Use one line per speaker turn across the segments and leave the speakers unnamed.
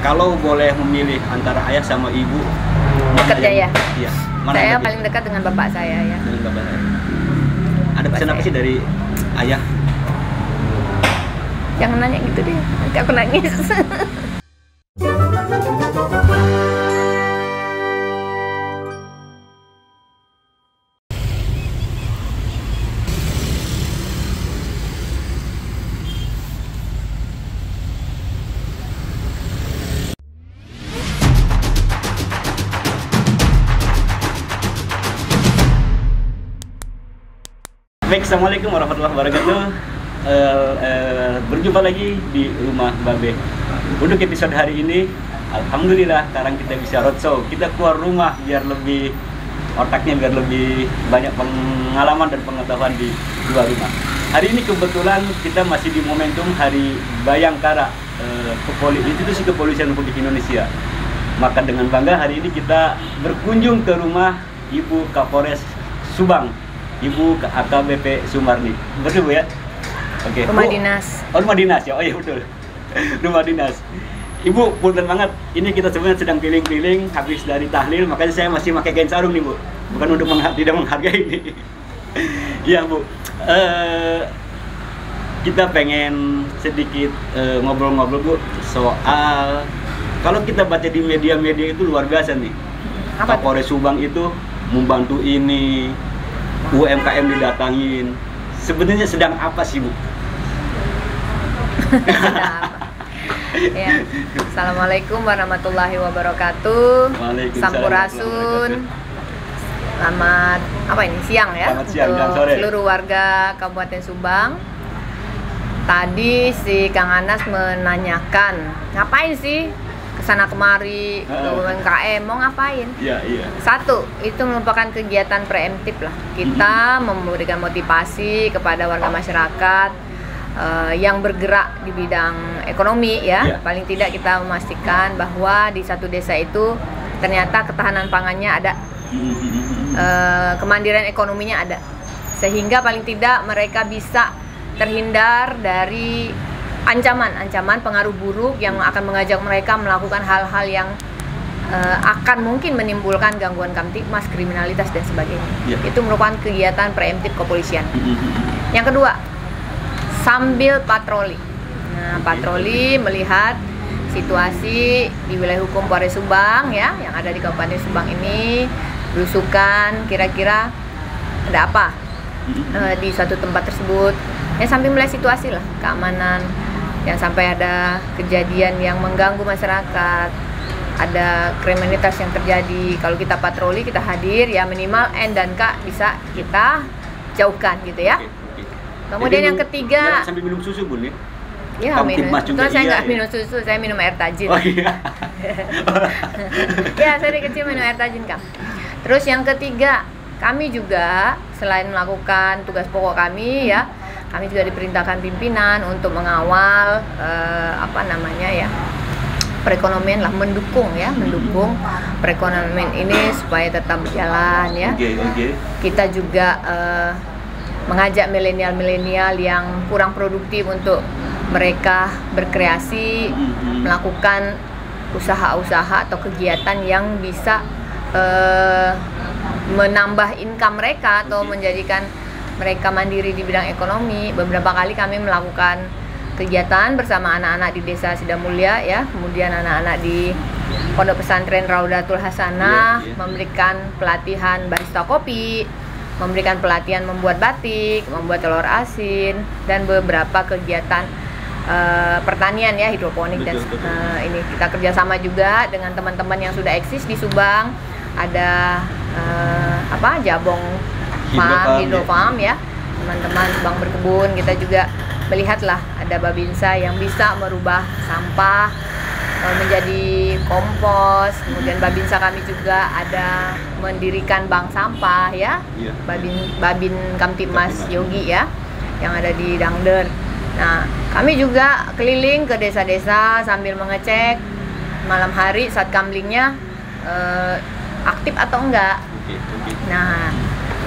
Kalau boleh memilih antara ayah sama ibu,
Dekat ya ya?
Iya. Mana
Saya
lebih?
paling dekat dengan bapak saya ya.
Dengan bapak saya. Ada pesan apa
saya.
sih dari ayah?
Jangan nanya gitu deh, nanti aku nangis.
Baik, assalamualaikum warahmatullahi wabarakatuh. Berjumpa lagi di rumah Babe. Untuk episode hari ini, alhamdulillah sekarang kita bisa roadshow. Kita keluar rumah biar lebih otaknya biar lebih banyak pengalaman dan pengetahuan di luar rumah. Hari ini kebetulan kita masih di momentum Hari Bayangkara, Institusi Kepolisian Republik Indonesia. Maka dengan bangga hari ini kita berkunjung ke rumah Ibu Kapolres Subang, Ibu AKBP Sumarni. Betul Bu ya? Oke.
Rumah
Bu,
dinas.
Oh, rumah dinas ya. Oh iya betul. Rumah dinas. Ibu, punten banget. Ini kita sebenarnya sedang keliling-keliling habis dari tahlil, makanya saya masih pakai kain sarung nih, Bu. Bukan untuk tidak menghargai ini. Iya, Bu. Kita pengen sedikit ngobrol-ngobrol, Bu, soal kalau kita baca di media-media itu luar biasa nih.
Apa?
Kapolres Subang itu membantu ini, UMKM didatangin. Sebenarnya sedang apa sih, Bu?
Ya. Assalamualaikum warahmatullahi wabarakatuh.
Waalaikumsalam
Sampurasun. Selamat apa ini siang ya?
Selamat siang dan
untuk
sore.
seluruh warga Kabupaten Subang. Tadi si Kang Anas menanyakan, ngapain sih kesana kemari ke UMKM, mau ngapain?
Iya, iya.
Satu, itu merupakan kegiatan preemptif lah. Kita memberikan motivasi kepada warga masyarakat yang bergerak di bidang ekonomi ya. Paling tidak kita memastikan bahwa di satu desa itu ternyata ketahanan pangannya ada, kemandirian ekonominya ada, sehingga paling tidak mereka bisa terhindar dari ancaman pengaruh buruk yang akan mengajak mereka melakukan hal-hal yang akan mungkin menimbulkan gangguan kamtipmas, kriminalitas dan sebagainya. Itu merupakan kegiatan preemptif kepolisian. Yang kedua, sambil patroli. Nah, patroli melihat situasi di wilayah hukum Polres Subang ya, yang ada di Kabupaten Subang ini, belusukan, kira-kira ada apa di suatu tempat tersebut. Ya, sambil melihat situasi lah, keamanan, yang sampai ada kejadian yang mengganggu masyarakat, ada kriminalitas yang terjadi. Kalau kita patroli, kita hadir, ya minimal N dan K bisa kita jauhkan gitu ya. Kemudian yang ketiga,
sambil minum susu, Bun ya?
Ya, minum. Saya nggak
iya.
minum susu, saya minum air tajin.
Oh iya.
Ya, saya dari kecil minum air tajin, Kang. Terus yang ketiga, kami juga selain melakukan tugas pokok kami ya, kami juga diperintahkan pimpinan untuk mengawal perekonomian lah, mendukung perekonomian ini supaya tetap berjalan ya. Kita juga mengajak milenial yang kurang produktif untuk mereka berkreasi, melakukan usaha-usaha atau kegiatan yang bisa menambah income mereka atau menjadikan mereka mandiri di bidang ekonomi. Beberapa kali kami melakukan kegiatan bersama anak-anak di Desa Sidamulya ya, kemudian anak-anak di Pondok Pesantren Raudatul Hasanah, memberikan pelatihan barista kopi, memberikan pelatihan membuat batik, membuat telur asin, dan beberapa kegiatan pertanian ya, hidroponik. Dan ini kita kerjasama juga dengan teman-teman yang sudah eksis di Subang. Ada Jabong Hidrofarm ya, teman-teman Subang Berkebun. Kita juga melihatlah ada Babinsa yang bisa merubah sampah menjadi kompos. Kemudian Babinsa kami juga ada mendirikan bank sampah ya, Babin Kamtipmas Yogi ya, yang ada di Dangder. Nah, kami juga keliling ke desa-desa sambil mengecek malam hari saat kamlingnya aktif atau enggak. Nah,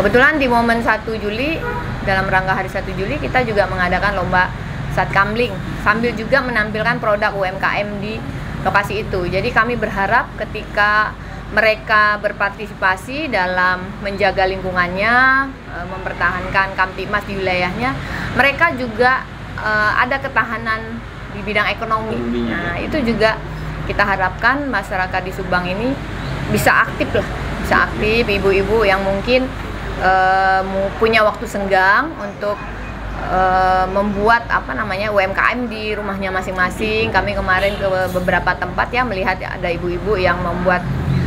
kebetulan di momen 1 Juli, dalam rangka hari 1 Juli, kita juga mengadakan lomba Satkamling sambil juga menampilkan produk UMKM di lokasi itu. Jadi kami berharap ketika mereka berpartisipasi dalam menjaga lingkungannya, mempertahankan Kamtibmas di wilayahnya, mereka juga ada ketahanan di bidang ekonomi. Nah, itu juga kita harapkan masyarakat di Subang ini bisa aktif lah, bisa aktif, ibu-ibu yang mungkin punya waktu senggang untuk membuat UMKM di rumahnya masing-masing. Kami kemarin ke beberapa tempat ya melihat ada ibu-ibu yang membuat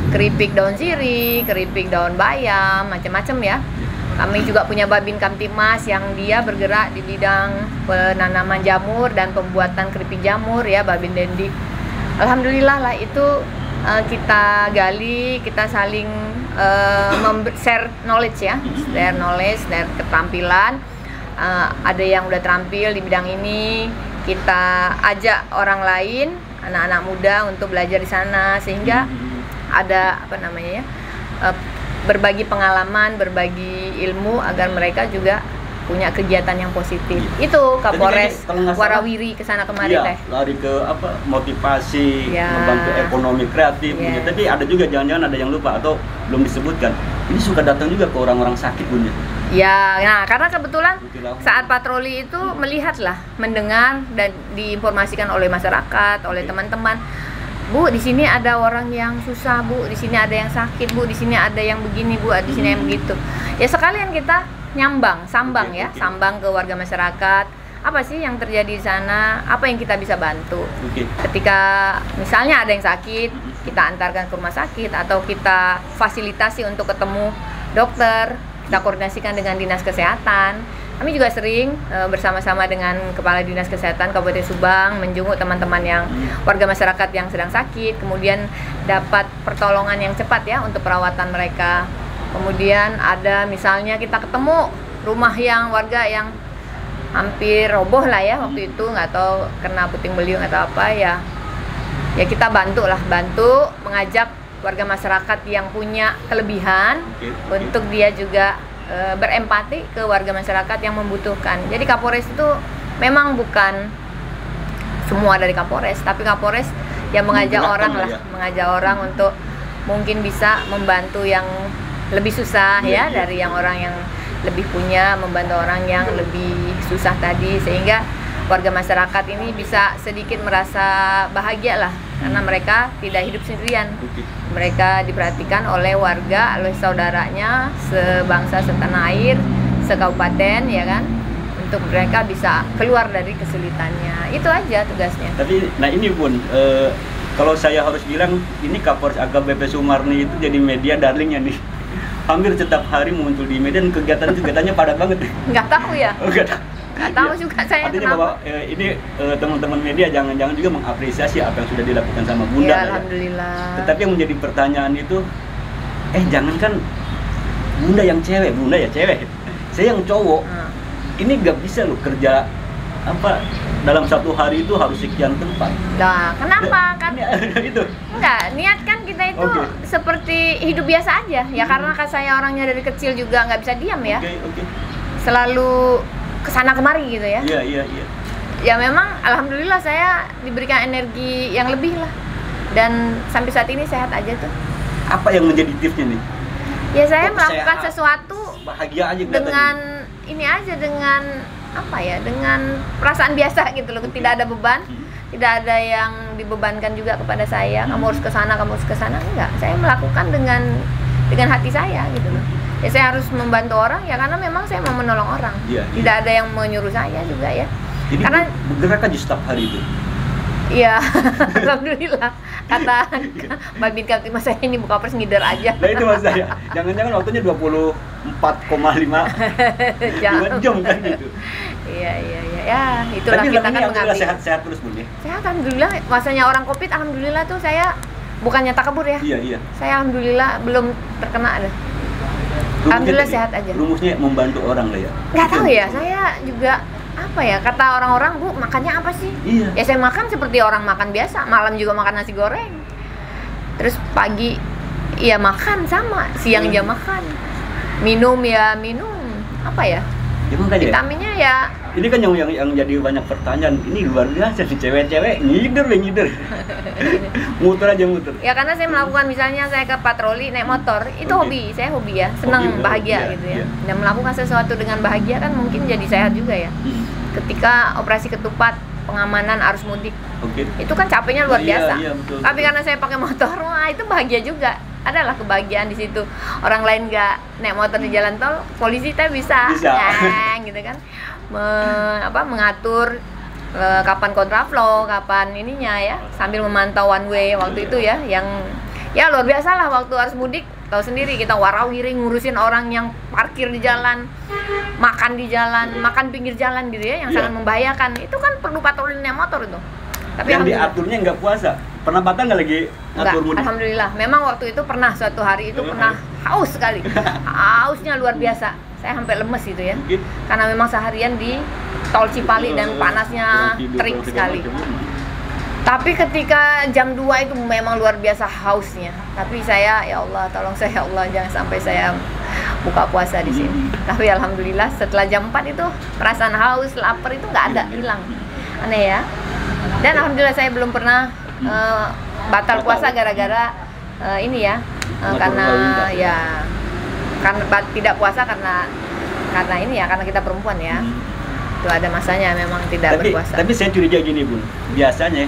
keripik daun sirih, keripik daun bayam, macam-macam ya. Kami juga punya Babin Kamtibmas yang dia bergerak di bidang penanaman jamur dan pembuatan keripik jamur ya, Babin Dendi. Alhamdulillah lah itu kita gali, kita saling share knowledge ya, share knowledge, share keterampilan. Ada yang udah terampil di bidang ini, kita ajak orang lain, anak-anak muda untuk belajar di sana, sehingga ada berbagi pengalaman, berbagi ilmu agar mereka juga punya kegiatan yang positif. Itu Kapolres Warawiri kesana kemari
teh. Lari ke motivasi, membantu ekonomi kreatif. Tapi ada juga jangan-jangan ada yang lupa atau belum disebutkan. Ini suka datang juga ke orang-orang sakit Bun ya.
Ya, nah karena kebetulan saat patroli itu melihatlah, mendengar dan diinformasikan oleh masyarakat, oleh teman-teman. Bu, di sini ada orang yang susah, Bu. Di sini ada yang sakit, Bu. Di sini ada yang begini, Bu. Di sini yang begitu. Ya sekalian kita sambang ke warga masyarakat. Apa sih yang terjadi di sana? Apa yang kita bisa bantu? Ketika misalnya ada yang sakit, kita antarkan ke rumah sakit atau kita fasilitasi untuk ketemu dokter. Kita koordinasikan dengan Dinas Kesehatan. Kami juga sering bersama-sama dengan Kepala Dinas Kesehatan Kabupaten Subang menjenguk teman-teman yang warga masyarakat yang sedang sakit, kemudian dapat pertolongan yang cepat ya untuk perawatan mereka. Kemudian ada misalnya kita ketemu rumah yang warga yang hampir roboh lah ya waktu itu, nggak tahu kena puting beliung atau apa ya kita bantu mengajak warga masyarakat yang punya kelebihan untuk dia juga berempati ke warga masyarakat yang membutuhkan. Jadi Kapolres itu memang bukan semua dari Kapolres, tapi Kapolres yang mengajak orang untuk mungkin bisa membantu yang lebih susah dari yang orang yang lebih punya, membantu orang yang lebih susah tadi, sehingga warga masyarakat ini bisa sedikit merasa bahagia lah karena mereka tidak hidup sendirian. Mereka diperhatikan oleh warga, oleh saudaranya sebangsa, setanah air, sekabupaten ya kan, untuk mereka bisa keluar dari kesulitannya. Itu aja tugasnya.
Tapi nah ini Bun, kalau saya harus bilang ini Kapolres AKBP Sumarni itu jadi media darlingnya nih. Hampir setiap hari muncul di media dan kegiatannya padat banget.
Nggak tahu ya? Nggak tahu juga saya.
Artinya bahwa ini teman-teman media jangan-jangan juga mengapresiasi apa yang sudah dilakukan sama Bunda.
Ya, alhamdulillah.
Tetapi yang menjadi pertanyaan itu, jangankan Bunda yang cewek, Bunda ya cewek, saya yang cowok, ini nggak bisa loh kerja dalam satu hari itu harus sekian tempat.
Nah, kenapa kan?
Itu.
Enggak, niat kan kita itu seperti hidup biasa aja. Ya karena kan saya orangnya dari kecil juga nggak bisa diam ya. Selalu kesana kemari gitu ya.
Iya.
Ya memang alhamdulillah saya diberikan energi yang lebih lah. Dan sampai saat ini sehat aja tuh.
Apa yang menjadi tipsnya nih?
Ya saya melakukan sesuatu
bahagia aja
dengan ini aja, dengan dengan perasaan biasa gitu loh. Tidak ada beban, tidak ada yang dibebankan juga kepada saya. Kamu harus kesana, enggak. Saya melakukan dengan hati saya gitu loh. Ya saya harus membantu orang ya karena memang saya mau menolong orang. Tidak ada yang menyuruh saya juga ya.
Jadi karena bergerak aja setiap hari itu.
Iya, alhamdulillah. Kata Babin Kamtibmas saya ini buka pers ngider aja.
Nah itu mas saya. Jangan-jangan waktunya 24,5 jam kan gitu.
Iya. Ya, itulah. Tapi kita kan mengabdi.
Sehat-sehat terus Bun ya.
Sehat alhamdulillah. Masanya orang Covid alhamdulillah tuh saya bukannya takabur ya.
Iya.
Saya alhamdulillah belum terkena ada. Alhamdulillah sehat aja.
Rumusnya membantu orang lah ya.
Nggak tahu ya, saya juga kata orang-orang, Bu, makannya apa sih?
Iya.
Ya saya makan seperti orang makan biasa, malam juga makan nasi goreng. Terus pagi ya makan sama, siang jam makan. Minum.
Ya, makanya.
Vitaminnya ya.
Ini kan yang jadi banyak pertanyaan. Ini luar biasa sih, cewek-cewek ngider. Muter aja muter.
Ya karena saya melakukan, misalnya saya ke patroli naik motor, itu hobi, saya hobi ya, senang,
Hobi,
bahagia
iya,
gitu ya.
iya.
Dan melakukan sesuatu dengan bahagia kan mungkin jadi sehat juga ya. Ketika operasi ketupat, pengamanan arus mudik, itu kan capeknya luar biasa.
Iya, betul,
Tapi
betul.
karena saya pakai motor, wah itu bahagia juga. Adalah kebahagiaan di situ. Orang lain nggak naik motor di jalan tol, polisi teh bisa. Gitu kan. Mengatur kapan kontraflow, kapan ininya ya, sambil memantau one way waktu itu ya, yang ya luar biasa lah waktu harus mudik. Tahu sendiri, kita warawiri ngurusin orang yang parkir di jalan, makan di jalan, makan pinggir jalan gitu ya, yang sangat membahayakan. Itu kan perlu patroli naik motor itu. Tapi
yang diaturnya nggak puasa. Pernah batal nggak lagi ngatur mudik?
Alhamdulillah. Memang waktu itu pernah, suatu hari itu pernah haus sekali. Hausnya luar biasa. Saya sampai lemes gitu ya. Karena memang seharian di tol Cipali dan panasnya terik sekali. Tapi ketika jam 2 itu memang luar biasa hausnya. Tapi saya, ya Allah, tolong saya, ya Allah, jangan sampai saya buka puasa di sini. Tapi alhamdulillah setelah jam 4 itu perasaan haus, lapar itu nggak ada, hilang. Aneh ya. Dan alhamdulillah saya belum pernah batal puasa gara-gara ini ya, karena tidak puasa karena ini ya, karena kita perempuan ya. Itu ada masanya memang tidak berpuasa.
Tapi saya curiga gini Bun, biasanya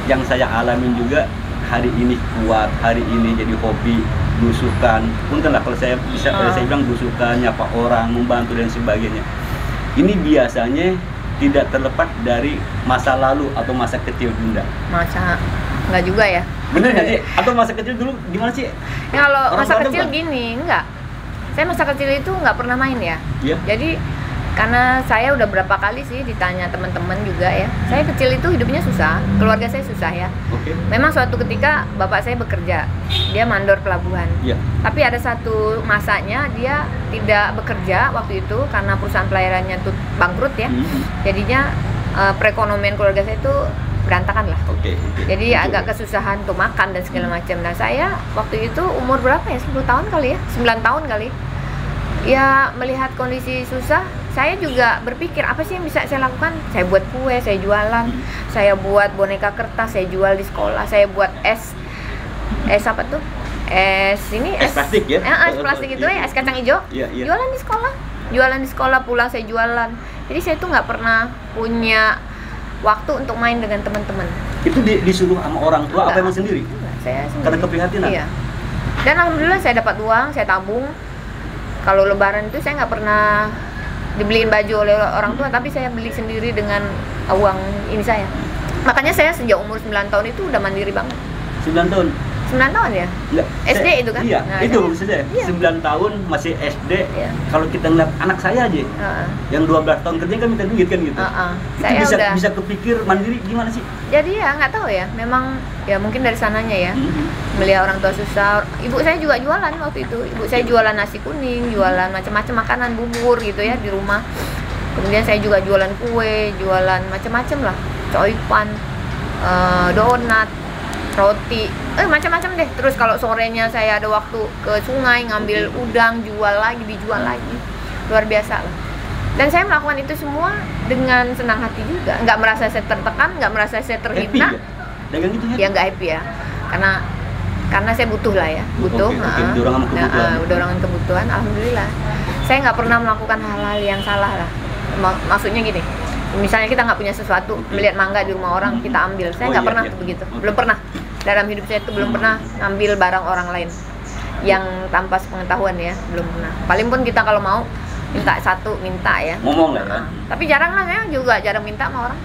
yang saya alamin juga, hari ini kuat, hari ini jadi hobi belusukan. Punten lah kalau saya bisa saya bilang belusukan, nyapa orang, membantu dan sebagainya. Ini biasanya tidak terlepas dari masa lalu atau masa kecil Bunda.
Masa enggak juga ya?
Bener nggak sih? Atau masa kecil dulu gimana sih?
Ya kalau
Orang
masa kecil
kan?
gini, enggak. Saya masa kecil itu nggak pernah main ya.
Iya.
Jadi karena saya udah berapa kali sih ditanya teman-teman juga ya. Saya kecil itu hidupnya susah, keluarga saya susah ya.
Oke.
Memang suatu ketika bapak saya bekerja, dia mandor pelabuhan.
Iya.
Tapi ada satu masanya dia tidak bekerja waktu itu karena perusahaan pelayarannya tuh bangkrut ya. Jadinya perekonomian keluarga saya itu berantakan lah.
Oke.
Jadi agak kesusahan untuk makan dan segala macam. Nah saya waktu itu umur berapa ya? 10 tahun kali ya? 9 tahun kali. Ya melihat kondisi susah, saya juga berpikir apa sih yang bisa saya lakukan? Saya buat kue, saya jualan, saya buat boneka kertas, saya jual di sekolah, saya buat es apa tuh? Es
plastik ya?
Es plastik itu ya, es kacang hijau.
Iya.
Jualan di sekolah, pulang saya jualan. Jadi saya tuh nggak pernah punya waktu untuk main dengan teman-teman.
Itu disuruh sama orang tua apa emang sendiri?
Enggak, saya sendiri.
Karena keprihatinan?
Iya. Dan alhamdulillah saya dapat uang, saya tabung. Kalau lebaran itu saya nggak pernah dibeliin baju oleh orang tua, tapi saya beli sendiri dengan uang ini saya. Makanya saya sejak umur 9 tahun itu udah mandiri banget.
9 tahun?
9 tahun ya?
Enggak.
SD itu kan?
Iya,
Nah,
itu
saya-
maksudnya.
Iya.
9 tahun masih SD.
Iya.
Kalau kita ngeliat anak saya aja, yang 12 tahun kerja kan minta duit kan gitu. Itu
Saya
bisa kepikir mandiri gimana sih?
Jadi ya nggak tahu ya, memang ya mungkin dari sananya ya. Melihat orang tua susah. Ibu saya juga jualan waktu itu. Ibu saya jualan nasi kuning, jualan macam-macam makanan, bubur gitu ya di rumah. Kemudian saya juga jualan kue, jualan macam-macam lah, coipan, donat, roti, macam-macam deh. Terus kalau sorenya saya ada waktu ke sungai ngambil udang, jual lagi, dijual lagi. Luar biasa lah. Dan saya melakukan itu semua dengan senang hati juga, nggak merasa saya tertekan, nggak merasa saya
Happy
terhina.
ya? Dagang gitu
Ya nggak happy ya, karena saya butuh lah ya, butuh.
Dorongan kebutuhan.
Dorongan kebutuhan. Alhamdulillah, saya nggak pernah melakukan hal-hal yang salah lah. Maksudnya gini, misalnya kita nggak punya sesuatu, melihat mangga di rumah orang kita ambil. Saya nggak pernah begitu, belum pernah. Dalam hidup saya itu belum pernah ngambil barang orang lain yang tanpa sepengetahuan ya, belum pernah. Paling pun kita kalau mau minta satu, minta ya.
Ngomong lah ya.
Tapi jarang lah, saya juga jarang minta sama orang.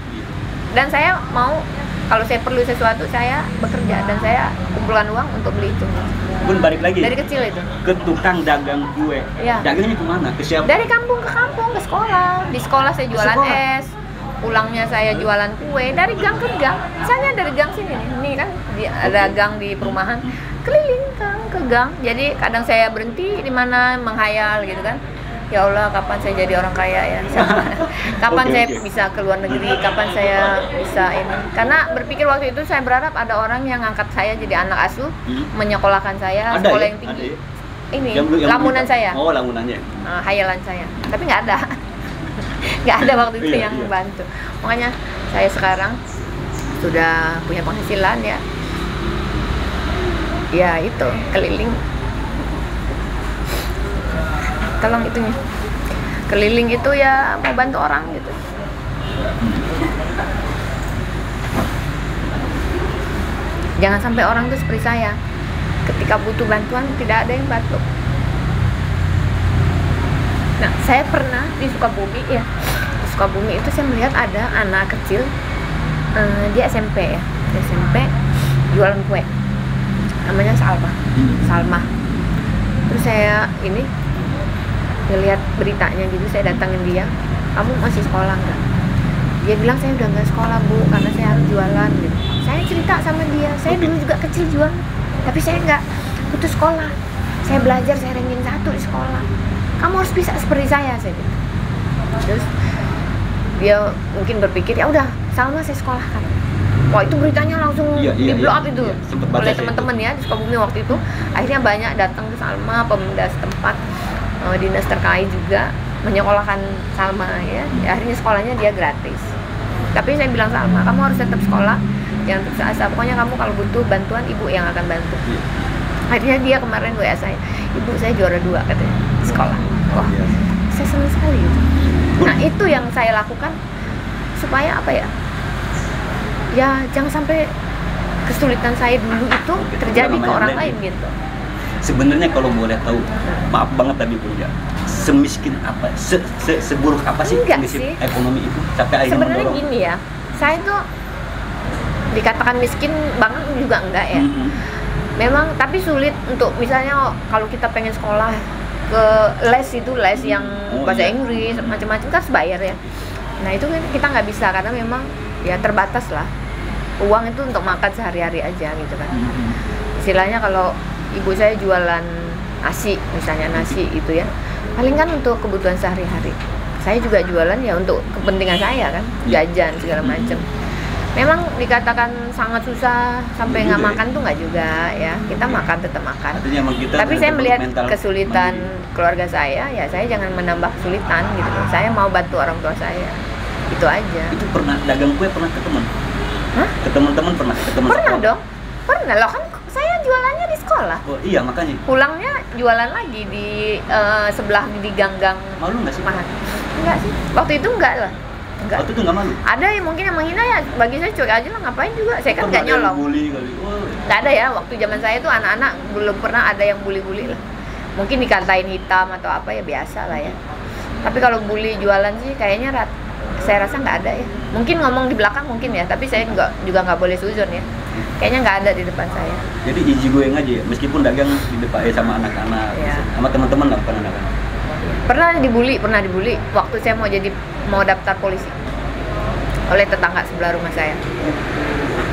Dan saya mau, kalau saya perlu sesuatu, saya bekerja dan saya kumpulkan uang untuk beli itu.
Bun, balik lagi
Dari kecil itu.
ke tukang dagang kue.
Iya.
Dagangnya kemana? Ke siapa?
Dari kampung ke kampung, ke sekolah. Di sekolah saya jualan
sekolah?
es. Pulangnya saya jualan kue. Dari gang ke gang. Misalnya dari gang sini nih. Ini kan ada gang di perumahan. Keliling gang ke gang. Jadi kadang saya berhenti di mana menghayal gitu kan. Ya Allah, kapan saya jadi orang kaya ya? Kapan saya bisa ke luar negeri? Kapan saya bisa ini? Karena berpikir waktu itu saya berharap ada orang yang ngangkat saya jadi anak asuh, menyekolahkan saya sekolah yang tinggi. Ini lamunan saya.
Oh, lamunannya.
Hayalan saya. Tapi nggak ada. nggak ada waktu itu
Iya,
yang
iya.
bantu. Makanya saya sekarang sudah punya penghasilan ya. Ya itu keliling. Tolong itunya. Keliling itu ya mau bantu orang gitu. Jangan sampai orang tuh seperti saya. Ketika butuh bantuan tidak ada yang bantu. Nah, saya pernah di Sukabumi ya. Di Sukabumi itu saya melihat ada anak kecil, dia SMP ya, dia SMP jualan kue. Namanya Salma. Terus saya ini ngelihat beritanya gitu, saya datangin dia, kamu masih sekolah nggak? Dia bilang saya udah nggak sekolah bu, karena saya harus jualan gitu. Saya cerita sama dia, saya dulu juga kecil jual, tapi saya nggak putus sekolah. Saya belajar, saya ranking 1 di sekolah. Kamu harus bisa seperti saya gitu. Terus dia mungkin berpikir ya udah, Salma saya sekolahkan. Wah itu beritanya langsung di blow up itu oleh teman-teman ya di Sukabumi waktu itu. Akhirnya banyak datang ke Salma, pemuda setempat, dinas terkait juga menyekolahkan Salma ya. Akhirnya sekolahnya dia gratis. Tapi saya bilang Salma, kamu harus tetap sekolah, jangan putus asa. Pokoknya kamu kalau butuh bantuan ibu yang akan bantu. Akhirnya dia kemarin WA saya, ibu saya juara 2 katanya di sekolah. Wah, saya senang sekali gitu. Nah itu yang saya lakukan supaya apa ya? Ya jangan sampai kesulitan saya dulu itu terjadi ke orang lain gitu.
Sebenarnya kalau boleh tahu, maaf banget tadi Bu ya, semiskin apa, seburuk apa sih
Enggak
kondisi
sih.
ekonomi itu sampai akhirnya
Sebenarnya
mendorong?
gini ya, saya tuh dikatakan miskin banget juga enggak ya. Memang tapi sulit untuk misalnya kalau kita pengen sekolah ke les itu les yang bahasa Inggris macam-macam kan harus bayar ya. Nah itu kan kita nggak bisa karena memang ya terbatas lah. Uang itu untuk makan sehari-hari aja gitu kan. Istilahnya kalau ibu saya jualan nasi misalnya nasi itu ya, paling kan untuk kebutuhan sehari-hari. Saya juga jualan ya untuk kepentingan saya kan, jajan segala macam. Memang dikatakan sangat susah sampai nggak makan tuh nggak juga ya, kita makan tetap makan. Tapi saya melihat kesulitan keluarga saya, ya saya jangan menambah kesulitan gitu. Saya mau bantu orang tua saya, itu aja.
Itu pernah dagang kue pernah ke teman?
Hah?
Ke teman-teman pernah? Ke teman
Pernah
sekolah?
dong, pernah loh kan saya jualannya di sekolah.
Oh iya makanya.
Pulangnya jualan lagi di sebelah di ganggang.
Malu nggak sih?
Mahal. Enggak sih, waktu itu enggak lah. Enggak.
Waktu itu nggak malu?
Ada yang mungkin yang menghina ya, bagi saya cuek aja lah, ngapain juga, saya kan nggak nyolong.
Bully kali.
Nggak ada ya, waktu zaman saya tuh anak-anak belum pernah ada yang bully-bully lah. Mungkin dikatain hitam atau apa ya biasa lah ya. Tapi kalau bully jualan sih kayaknya saya rasa nggak ada ya. Mungkin ngomong di belakang mungkin ya, tapi saya juga nggak boleh suzon ya. Kayaknya nggak ada di depan saya.
Jadi easy going aja ya, meskipun dagang di depan sama anak-anak,
Iya.
sama teman-teman lah bukan anak-anak.
Pernah dibully waktu saya mau daftar polisi oleh tetangga sebelah rumah saya.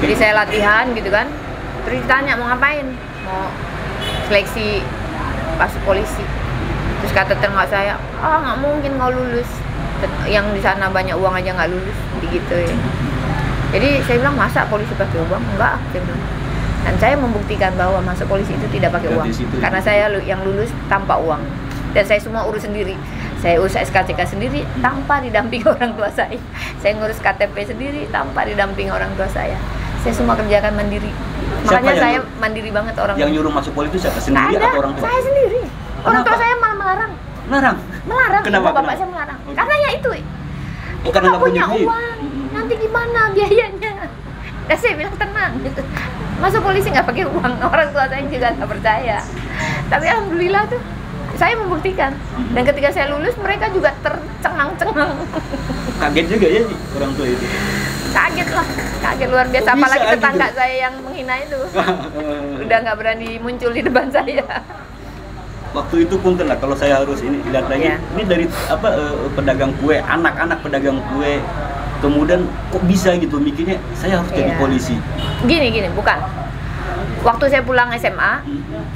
Jadi saya latihan gitu kan, terus ditanya mau ngapain, mau seleksi masuk polisi. Terus kata tetangga saya, nggak mungkin nggak lulus, yang di sana banyak uang aja nggak lulus, begitu ya. Jadi saya bilang masa polisi pakai uang? Enggak, saya bilang. Dan saya membuktikan bahwa masuk polisi itu tidak pakai uang, karena saya yang lulus tanpa uang. Dan saya semua urus sendiri. Saya urus SKCK sendiri tanpa didampingi orang tua saya. Saya ngurus KTP sendiri tanpa didampingi orang tua saya. Saya semua kerjakan mandiri. Makanya saya mandiri banget orang.
Yang nyuruh masuk polisi itu siapa? Sendiri
ada,
atau orang tua?
Saya sendiri. Orang tua saya malah melarang. Melarang.
Kenapa?
Bapak saya melarang. Karena ya itu. Itu
Karena
nggak punya uang. Nanti gimana biayanya? Dan saya bilang tenang. Masuk polisi nggak pakai uang. Orang tua saya juga nggak percaya. Tapi alhamdulillah tuh saya membuktikan. Dan ketika saya lulus mereka juga tercengang-cengang.
Kaget juga ya orang tua itu.
Kaget lah, kaget luar biasa. Apalagi tetangga saya yang menghina itu. Udah nggak berani muncul di depan saya.
Waktu itu punten lah kalau saya harus ini lihat lagi. Ini dari pedagang kue, anak-anak pedagang kue. Kemudian kok bisa gitu mikirnya saya harus jadi polisi. Gini,
bukan. Waktu saya pulang SMA,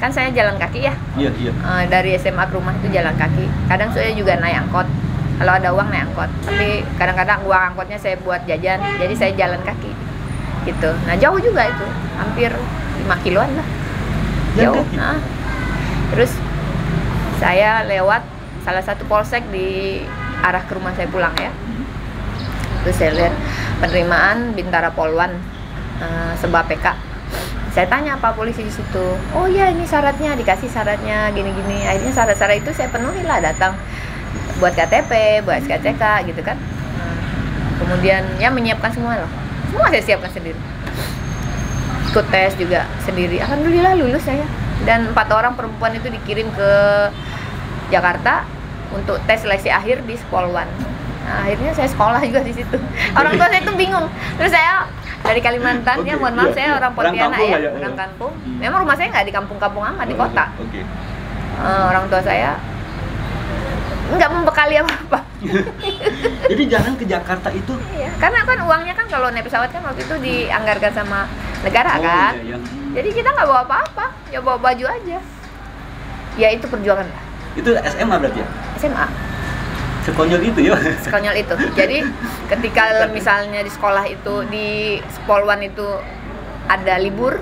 kan saya jalan kaki ya.
Iya.
Dari SMA ke rumah itu jalan kaki. Kadang saya juga naik angkot. Kalau ada uang naik angkot. Tapi kadang-kadang uang angkotnya saya buat jajan. Jadi saya jalan kaki. Gitu. Nah jauh juga itu, hampir 5 kiloan lah. Jauh. Nah, terus saya lewat salah satu polsek di arah ke rumah saya pulang ya. Terus saya lihat penerimaan Bintara Polwan sebuah PK. Saya tanya Pak polisi di situ, oh ya ini syaratnya, dikasih syaratnya gini-gini. Akhirnya syarat-syarat itu saya penuhi lah, datang buat KTP, buat SKCK gitu kan. Kemudian ya menyiapkan semua loh, semua saya siapkan sendiri. Ikut tes juga sendiri, alhamdulillah lulus saya. Dan 4 orang perempuan itu dikirim ke Jakarta untuk tes seleksi akhir di Spolwan. Nah, akhirnya saya sekolah juga di situ. Orang tua saya itu bingung. Terus saya dari Kalimantan, ya mohon maaf, saya orang Pontianak ya, orang kampung. Memang rumah saya nggak di kampung-kampung amat, di kota. Orang tua saya nggak membekali apa-apa.
Jadi jarang ke Jakarta itu?
Iya, karena kan uangnya kan kalau naik pesawat kan waktu itu dianggarkan sama negara kan.
Iya.
Jadi kita nggak bawa apa-apa, ya bawa baju aja. Ya itu perjuangan lah.
Itu SMA berarti ya?
SMA.
Sekonyol itu ya?
Sekonyol itu. Jadi ketika misalnya di sekolah itu, di Spolwan itu ada libur,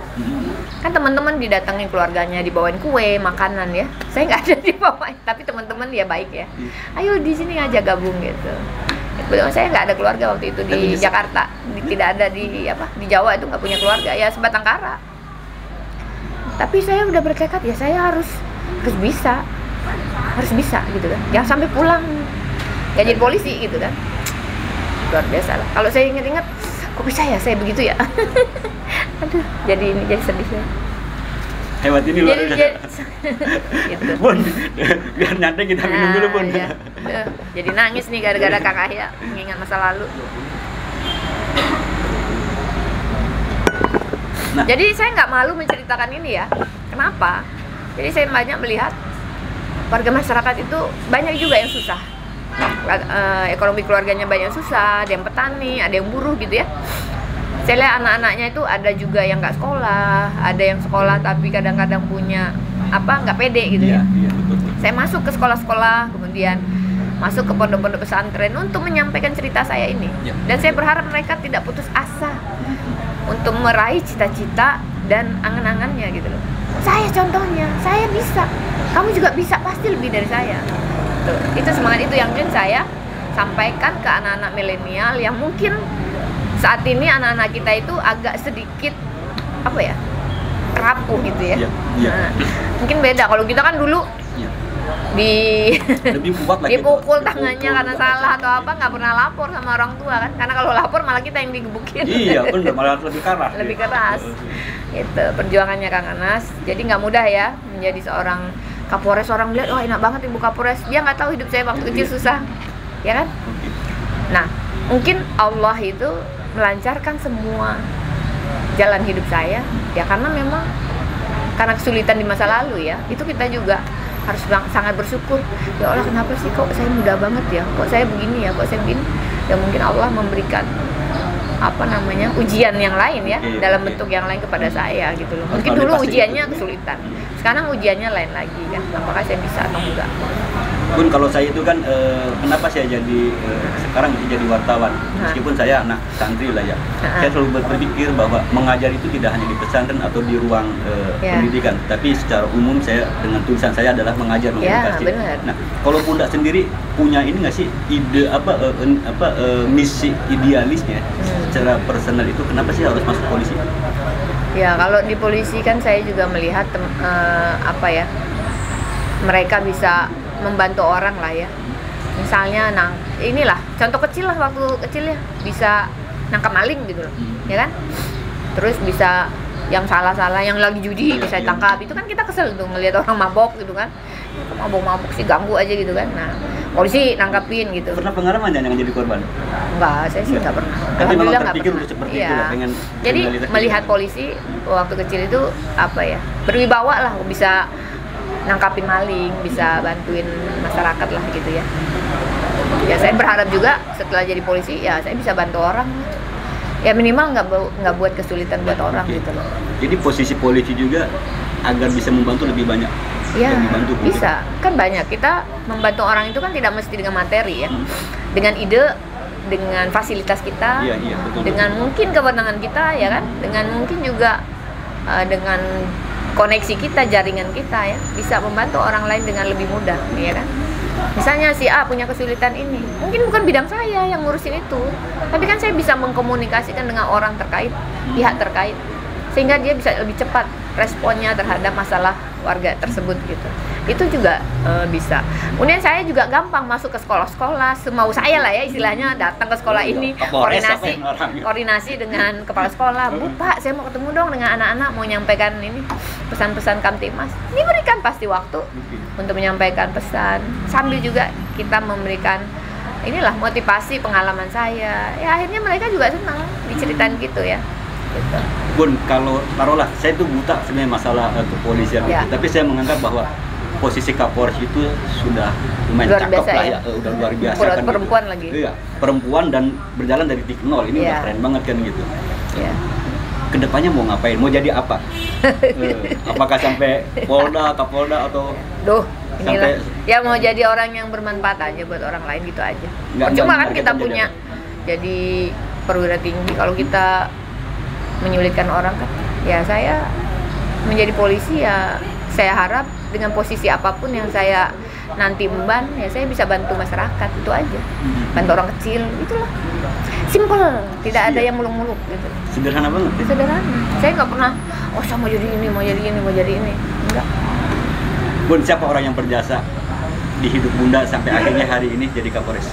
kan teman-teman didatengin keluarganya, dibawain kue, makanan ya. Saya nggak ada dibawain, tapi teman-teman ya baik ya. Ayo di sini aja gabung gitu. Kebetulan saya nggak ada keluarga waktu itu di Jakarta, tidak ada di Jawa itu nggak punya keluarga ya, sebatang kara. Tapi saya udah bertekad ya saya harus bisa gitu kan. Jangan sampai pulang nggak jadi polisi gitu kan. Luar biasa lah. Kalau saya ingat-ingat, kok bisa ya saya begitu ya? Aduh, jadi sedih ya.
Hebat ini luar biasa.
Gitu.
Bun, biar nyantai kita minum dulu Bun.
Iya. Jadi nangis nih gara-gara Kang Ahya mengingat masa lalu. Nah. Jadi saya nggak malu menceritakan ini ya. Kenapa? Jadi saya banyak melihat warga masyarakat itu banyak juga yang susah. Ekonomi keluarganya banyak yang susah, ada yang petani, ada yang buruh gitu ya. Saya lihat anak-anaknya itu ada juga yang nggak sekolah, ada yang sekolah tapi kadang-kadang punya nggak pede gitu ya. Saya masuk ke sekolah-sekolah, kemudian masuk ke pondok-pondok pesantren untuk menyampaikan cerita saya ini. Dan saya berharap mereka tidak putus asa untuk meraih cita-cita dan angan-angannya gitu loh. Saya contohnya, saya bisa, kamu juga bisa, pasti lebih dari saya. Tuh, itu semangat itu yang ingin saya sampaikan ke anak-anak milenial yang mungkin saat ini anak-anak kita itu agak sedikit rapuh gitu ya. Nah, mungkin beda kalau kita kan dulu
lebih kuat lagi
dipukul tangannya karena salah atau nggak pernah lapor sama orang tua kan, karena kalau lapor malah kita yang digebukin.
Iya benar, malah lebih keras
itu perjuangannya Kang Anas. Jadi nggak mudah ya menjadi seorang Kapolres. Orang lihat, wah enak banget Ibu Kapolres, dia nggak tahu hidup saya waktu kecil susah ya kan. Nah mungkin Allah itu melancarkan semua jalan hidup saya ya, karena memang karena kesulitan di masa lalu ya, itu kita juga harus sangat bersyukur. Ya Allah, kenapa sih kok saya muda banget ya, kok saya begini ya, kok saya begini ya. Mungkin Allah memberikan ujian yang lain ya, dalam bentuk yang lain kepada saya gitu loh. Mungkin dulu ujiannya kesulitan, sekarang ujiannya lain lagi kan, apakah saya bisa atau enggak.
Bun, kalau saya itu kan kenapa saya sekarang jadi wartawan, meskipun saya anak santri lah ya. Saya selalu berpikir bahwa mengajar itu tidak hanya di pesantren atau di ruang pendidikan, tapi secara umum saya dengan tulisan saya adalah mengajar, mengedukasi. Nah, kalau Bunda sendiri punya ini nggak sih ide misi idealisnya secara personal itu, kenapa sih harus masuk polisi?
Ya kalau di polisi kan saya juga melihat mereka bisa membantu orang lah ya. Misalnya inilah contoh kecil lah, waktu kecil ya bisa nangkap maling gitu loh, ya kan. Terus bisa yang salah-salah, yang lagi judi bisa ditangkap. Itu kan kita kesel tuh ngelihat orang mabok gitu kan. Mabok-mabok sih ganggu aja gitu kan. Nah, polisi nangkapin gitu.
Pernah pengalaman yang jadi korban?
Enggak, saya sih enggak pernah.
Tapi memang terpikir untuk seperti itu lah, pengen.
Jadi melihat polisi waktu kecil itu berwibawa lah, bisa nangkapin maling, bisa bantuin masyarakat lah gitu ya. Ya saya berharap juga setelah jadi polisi ya saya bisa bantu orang. Ya minimal nggak buat kesulitan buat orang gitu loh.
Jadi posisi polisi juga agar bisa membantu lebih banyak.
Ya bisa, kan banyak kita membantu orang itu kan tidak mesti dengan materi ya, dengan ide, dengan fasilitas kita,
betul,
dengan mungkin kewenangan kita ya kan, dengan mungkin juga dengan koneksi kita, jaringan kita ya, bisa membantu orang lain dengan lebih mudah ya kan. Misalnya si A punya kesulitan ini, mungkin bukan bidang saya yang ngurusin itu, tapi kan saya bisa mengkomunikasikan dengan orang terkait, pihak terkait, sehingga dia bisa lebih cepat responnya terhadap masalah warga tersebut gitu. Itu juga bisa. Kemudian saya juga gampang masuk ke sekolah-sekolah, semau saya lah ya istilahnya, datang ke sekolah ini, koordinasi dengan kepala sekolah. Bu Pak, saya mau ketemu dong dengan anak-anak, mau nyampaikan ini pesan-pesan Kamtimas. Diberikan pasti waktu untuk menyampaikan pesan, sambil juga kita memberikan inilah motivasi pengalaman saya. Ya akhirnya mereka juga senang diceritain gitu ya. Gitu.
Bun, kalau taruhlah saya itu buta sebenarnya masalah kepolisian,
Ya.
tapi saya menganggap bahwa posisi Kapolres itu sudah lumayan
Luar
cakep
biasa
lah
ya.
udah luar biasa
Buat
kan
perempuan
gitu.
lagi.
Iya, perempuan dan berjalan dari titik nol, ini
Iya.
udah keren banget kan gitu.
Ya.
Kedepannya mau ngapain? Mau jadi apa? Apakah sampai Polda, Kapolda atau
Duh, inilah.
Sampai-
Ya mau jadi orang yang bermanfaat aja buat orang lain gitu aja.
Nggak
Cuma kan
targetnya
kita
jadi
punya
apa?
jadi perwira tinggi. Kalau kita menyulitkan orang kan, ya saya menjadi polisi ya. Saya harap dengan posisi apapun yang saya nanti emban, ya saya bisa bantu masyarakat, itu aja. Bantu orang kecil, itulah. Simple, tidak ada
Iya.
yang muluk-muluk gitu.
Sederhana banget ya?
Sederhana. Saya nggak pernah, oh saya mau jadi ini, mau jadi ini, mau jadi ini. Enggak.
Bun, siapa orang yang berjasa di hidup Bunda sampai akhirnya hari ini jadi Kapolres?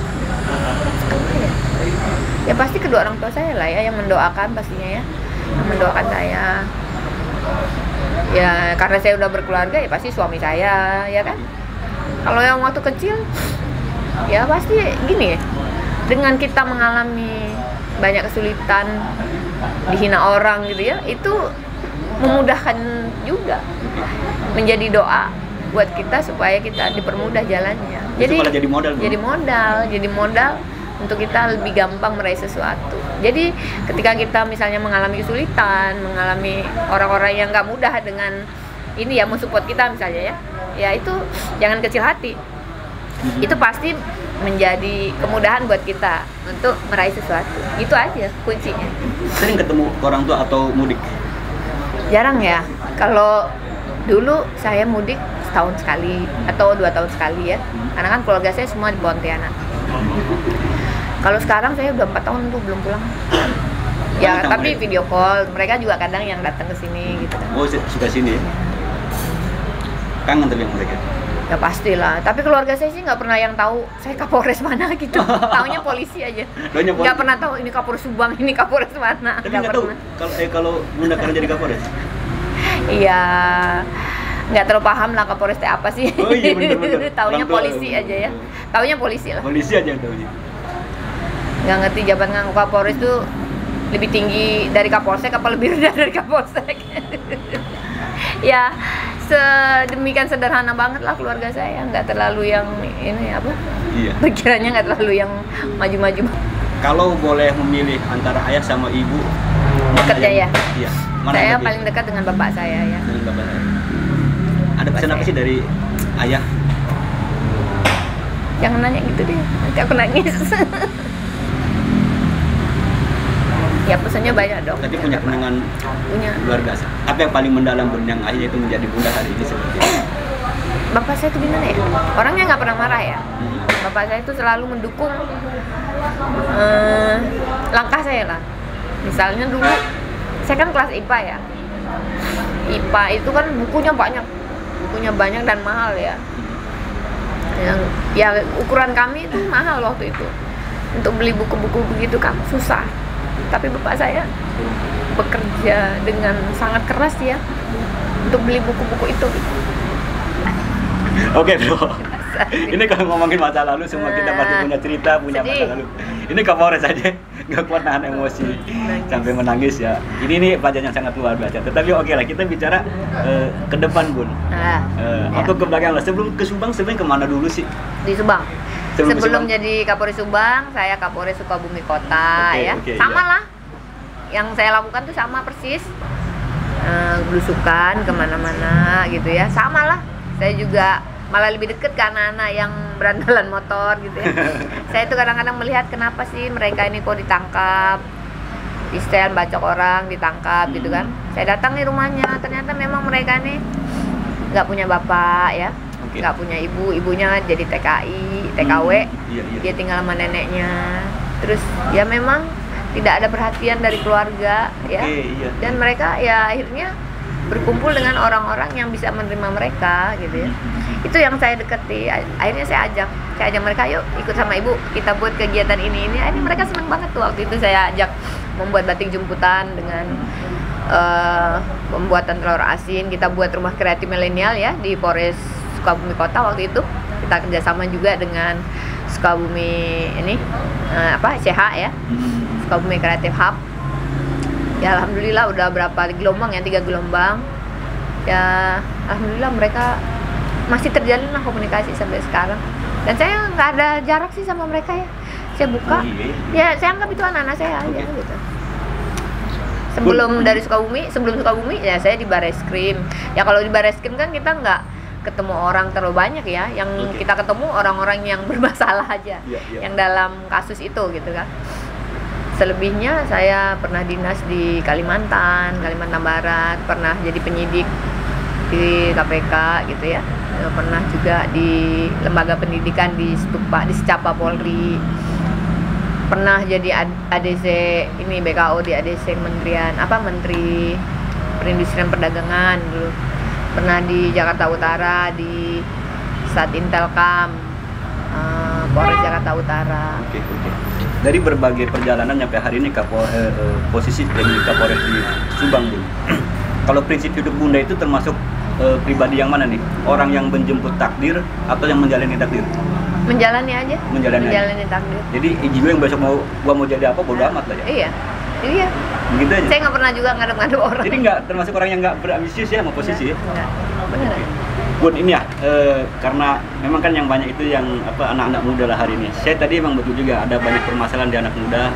Ya pasti kedua orang tua saya lah ya, yang mendoakan pastinya ya, yang mendoakan saya. Ya karena saya udah berkeluarga ya pasti suami saya, ya kan. Kalau yang waktu kecil, ya pasti gini ya, dengan kita mengalami banyak kesulitan, dihina orang gitu ya, itu memudahkan juga, menjadi doa buat kita supaya kita dipermudah jalannya.
Itu malah jadi modal, Bu.
Jadi modal untuk kita lebih gampang meraih sesuatu. Jadi ketika kita misalnya mengalami kesulitan, mengalami orang-orang yang nggak mudah dengan ini ya mensupport kita misalnya ya itu jangan kecil hati. Itu pasti menjadi kemudahan buat kita untuk meraih sesuatu. Itu aja kuncinya.
Sering ketemu orang tua atau mudik?
Jarang ya. Kalau dulu saya mudik setahun sekali atau 2 tahun sekali ya. Karena kan keluarga saya semua di Pontianak. Kalau sekarang saya udah 4 tahun tuh belum pulang. Ya,
Sama
tapi
mereka?
video call. Mereka juga kadang yang datang ke sini gitu kan.
Oh, suka sini ya? Kangen tapi yang mereka?
Ya pastilah. Tapi keluarga saya sih nggak pernah yang tahu saya Kapolres mana gitu. Taunya polisi aja.
Taunya polisi?
Nggak pernah tahu ini Kapolres Subang, ini Kapolres mana.
Tapi
Nggak
nggak tahu
pernah.
kalau Bunda karena jadi Kapolres?
Iya. Nggak terlalu paham lah Kapolres itu apa sih.
Oh iya bener-bener.
Taunya
Orang tua-
polisi aja ya. Taunya polisi lah.
Polisi aja yang tahunya.
Nggak ngerti jabatan ngaku Kapolres itu lebih tinggi dari Kapolsek apa lebih rendah dari Kapolsek. Ya sedemikian sederhana banget lah keluarga saya, nggak terlalu yang ini apa,
Iya.
pikirannya nggak terlalu yang maju-maju.
Kalau boleh memilih antara ayah sama ibu, mana
Dekatnya
yang-
ya?
Iya. Mana
Saya
yang lebih-
paling dekat dengan bapak saya ya.
dengan bapak saya. Ada pesan apa
saya.
sih dari ayah?
Jangan nanya gitu deh, nanti aku nangis. Ya pesannya banyak dong.
Tapi punya kenangan
Punya.
luar biasa. Apa yang paling mendalam Bun yang akhirnya itu menjadi Bunda hari ini seperti ini?
Bapak saya tuh gimana ya? Orangnya nggak pernah marah ya.
Hmm.
Bapak saya itu selalu mendukung langkah saya lah. Misalnya dulu saya kan kelas IPA ya. IPA itu kan bukunya banyak dan mahal ya. Ya ukuran kami itu mahal waktu itu. Untuk beli buku-buku begitu kan susah. Tapi bapak saya bekerja dengan sangat keras ya untuk beli buku-buku itu.
Oke bro, ini kalau ngomongin masa lalu semua kita pasti punya cerita, punya
Sedih.
masa lalu. Ini Kapolres aja nggak kuat nahan emosi sampai menangis ya. Ini nih pelajaran yang sangat luar biasa. Tetapi oke lah, kita bicara ke depan Bun.
Nah,
Atau ke belakang lah. Sebelum ke Subang sebenarnya kemana dulu sih?
di Subang.
Sebelum ke
Sebelum
Subang?
jadi Kapolres Subang, saya Kapolres Sukabumi Kota
Oke,
ya.
oke,
Sama
iya.
lah. Yang saya lakukan tuh sama persis. Belusukan kemana-mana gitu ya. Sama lah. Saya juga malah lebih deket ke anak-anak yang berandalan motor gitu ya. Saya tuh kadang-kadang melihat kenapa sih mereka ini kok ditangkap, di setel bacok orang ditangkap gitu kan. Saya datang di rumahnya, ternyata memang mereka ini nggak punya bapak ya. nggak punya ibu, ibunya jadi TKI, TKW,
Iya.
dia tinggal sama neneknya. Terus ya memang tidak ada perhatian dari keluarga, ya.
Iya.
Dan mereka ya akhirnya berkumpul dengan orang-orang yang bisa menerima mereka, gitu ya. Itu yang saya deketi. Akhirnya saya ajak mereka, yuk ikut sama ibu, kita buat kegiatan ini. Akhirnya mereka senang banget tuh. Waktu itu saya ajak membuat batik jemputan dengan pembuatan telur asin. Kita buat rumah kreatif milenial ya di Polres Sukabumi Kota waktu itu. Kita kerjasama juga dengan Sukabumi ini CH ya, Sukabumi Creative Hub. Ya alhamdulillah udah berapa gelombang ya, 3 gelombang. Ya alhamdulillah mereka masih terjalin lah komunikasi sampai sekarang. Dan saya nggak ada jarak sih sama mereka ya. Saya buka, ya saya anggap itu anak-anak saya aja gitu. Sebelum Sukabumi ya saya di Bareskrim. Ya kalau di Bareskrim kan kita nggak ketemu orang terlalu banyak ya. Yang kita ketemu orang-orang yang bermasalah aja, yang dalam kasus itu gitu kan. Selebihnya saya pernah dinas di Kalimantan Barat, pernah jadi penyidik di KPK gitu ya. Pernah juga di lembaga pendidikan di Secapa Polri. Pernah jadi ADC ini BKO di ADC Menteri Perindustrian Perdagangan dulu. Pernah di Jakarta Utara di Satintelkam, Polres Jakarta Utara.
Oke. Dari berbagai perjalanan sampai hari ini posisi jadi Kapolres di Subang, Bu. Kalau prinsip hidup Bunda itu termasuk pribadi yang mana nih? Orang yang menjemput takdir atau yang menjalani takdir?
Menjalani aja. Menjalani takdir.
Jadi gue yang besok gua mau jadi apa bodo amat lah ya.
Iya.
Begitu aja.
Saya nggak pernah juga ngadep-ngadep orang.
Jadi nggak termasuk orang yang nggak berambisius ya sama posisi ya?
Enggak. Benar.
Bun, ini ya, karena memang kan yang banyak itu yang anak-anak muda lah hari ini. Saya tadi emang betul juga ada banyak permasalahan di anak muda.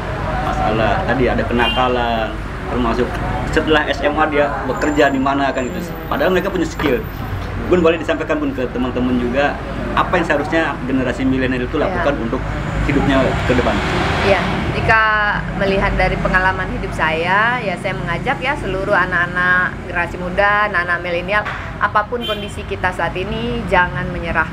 Masalah tadi ada kenakalan, termasuk setelah SMA dia bekerja di mana kan itu. Padahal mereka punya skill. Bun, boleh disampaikan Bun ke teman-teman juga apa yang seharusnya generasi milenial itu lakukan untuk hidupnya ke depan?
Iya, jika melihat dari pengalaman hidup saya, ya saya mengajak ya seluruh anak-anak generasi muda, anak-anak milenial, apapun kondisi kita saat ini, jangan menyerah.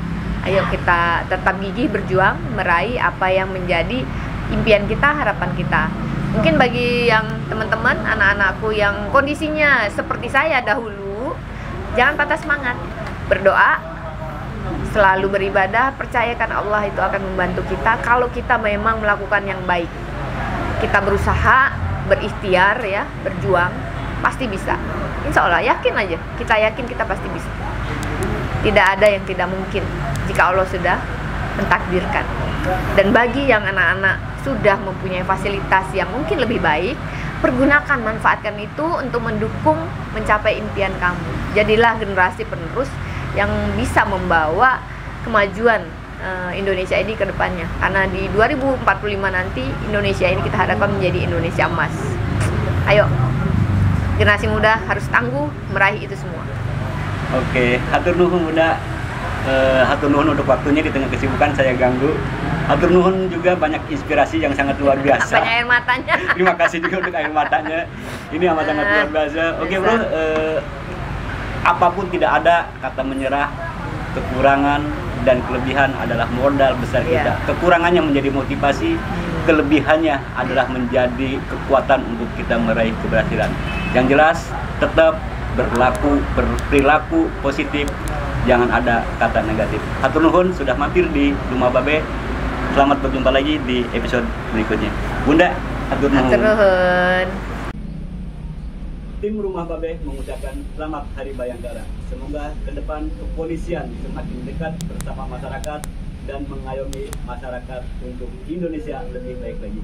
Ayo kita tetap gigih berjuang, meraih apa yang menjadi impian kita, harapan kita. Mungkin bagi yang teman-teman, anak-anakku yang kondisinya seperti saya dahulu, jangan patah semangat, berdoa, selalu beribadah, percayakan Allah itu akan membantu kita kalau kita memang melakukan yang baik. Kita berusaha, berikhtiar ya, berjuang, pasti bisa. Insya Allah, yakin aja, kita yakin kita pasti bisa. Tidak ada yang tidak mungkin jika Allah sudah mentakdirkan. Dan bagi yang anak-anak sudah mempunyai fasilitas yang mungkin lebih baik, pergunakan, manfaatkan itu untuk mendukung mencapai impian kamu. Jadilah generasi penerus yang bisa membawa kemajuan Indonesia ini ke depannya. Karena di 2045 nanti Indonesia ini kita harapkan menjadi Indonesia emas. Ayo, generasi muda harus tangguh meraih itu semua.
Oke, hatur nuhun Bunda. Hatur nuhun untuk waktunya di tengah kesibukan saya ganggu. Hatur nuhun juga banyak inspirasi yang sangat luar biasa.
Banyak air matanya.
Terima kasih juga untuk air matanya. Ini amat sangat luar biasa. Oke Bro, apapun tidak ada kata menyerah, kekurangan dan kelebihan adalah modal besar kita. Kekurangannya menjadi motivasi, kelebihannya adalah menjadi kekuatan untuk kita meraih keberhasilan. Yang jelas tetap berperilaku positif, jangan ada kata negatif. Hatur nuhun sudah mampir di Rumah Babe. Selamat berjumpa lagi di episode berikutnya. Bunda, hatur nuhun.
Hatur nuhun.
Tim Rumah Babe mengucapkan selamat Hari Bayangkara. Semoga ke depan kepolisian semakin dekat bersama masyarakat dan mengayomi masyarakat untuk Indonesia lebih baik lagi.